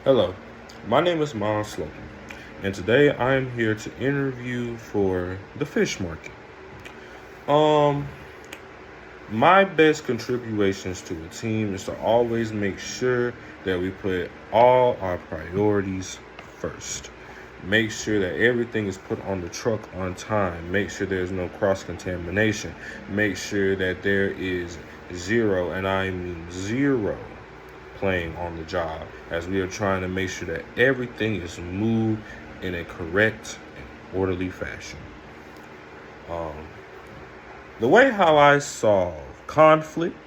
Hello, my name is Miles Slocum, and today I am here to interview for the fish market. Um, my best contributions to a team is to always make sure that we put all our priorities first. Make sure that everything is put on the truck on time. Make sure there's no cross contamination. Make sure that there is zero, and I mean zero, playing on the job as we are trying to make sure that everything is moved in a correct and orderly fashion. Um, the way how I solve conflict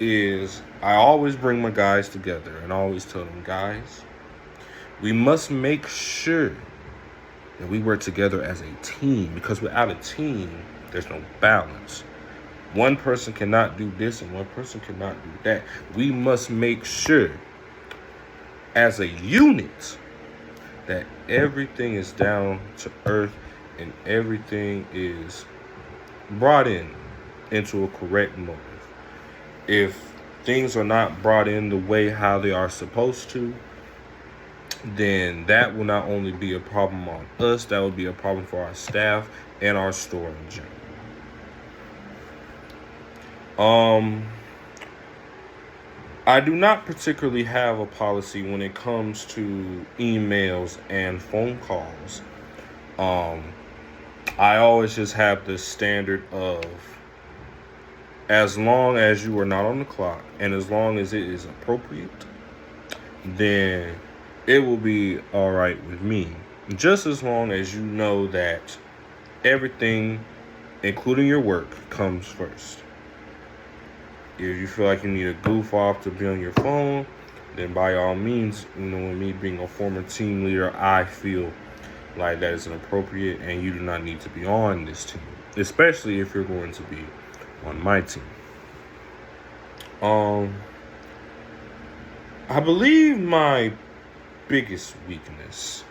is I always bring my guys together and I always tell them, guys, we must make sure that we work together as a team because without a team, there's no balance. One person cannot do this and one person cannot do that. We must make sure as a unit that everything is down to earth and everything is brought into a correct motive. If things are not brought in the way how they are supposed to, then that will not only be a problem on us, that will be a problem for our staff and our store in general. I do not particularly have a policy when it comes to emails and phone calls. I always just have the standard of as long as you are not on the clock and as long as it is appropriate, then it will be all right with me. Just as long as you know that everything, including your work, comes first. If you feel like you need a goof off to be on your phone, then by all means, with me being a former team leader, I feel like that is inappropriate and you do not need to be on this team, especially if you're going to be on my team. I believe my biggest weakness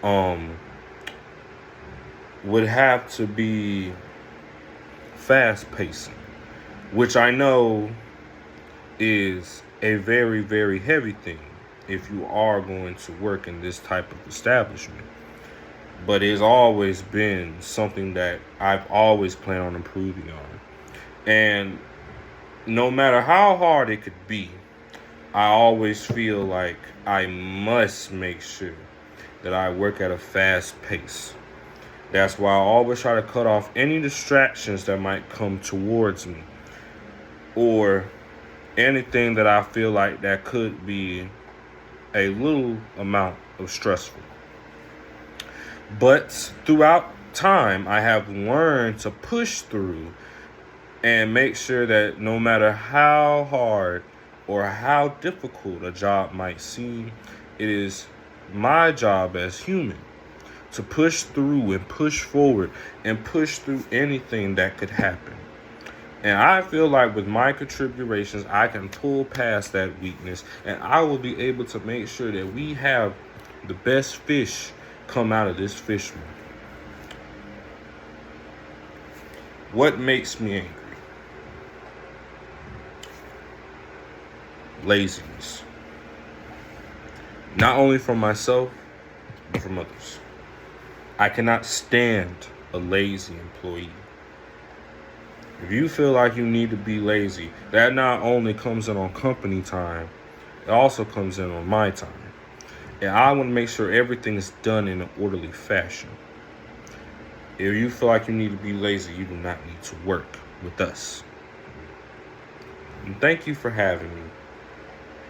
would have to be fast pacing, which I know is a very, very heavy thing if you are going to work in this type of establishment. But it's always been something that I've always planned on improving on. And no matter how hard it could be, I always feel like I must make sure that I work at a fast pace. That's why I always try to cut off any distractions that might come towards me or anything that I feel like that could be a little amount of stressful. But throughout time, I have learned to push through and make sure that no matter how hard or how difficult a job might seem, it is my job as human to push through and push forward and push through anything that could happen. And I feel like with my contributions, I can pull past that weakness and I will be able to make sure that we have the best fish come out of this fish market. What makes me angry? Laziness. Not only from myself, but from others. I cannot stand a lazy employee. If you feel like you need to be lazy, that not only comes in on company time, it also comes in on my time. And I want to make sure everything is done in an orderly fashion. If you feel like you need to be lazy, you do not need to work with us. And thank you for having me.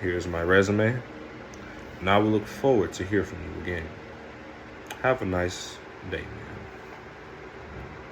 Here's my resume, and I will look forward to hear from you again. Have a nice day, man.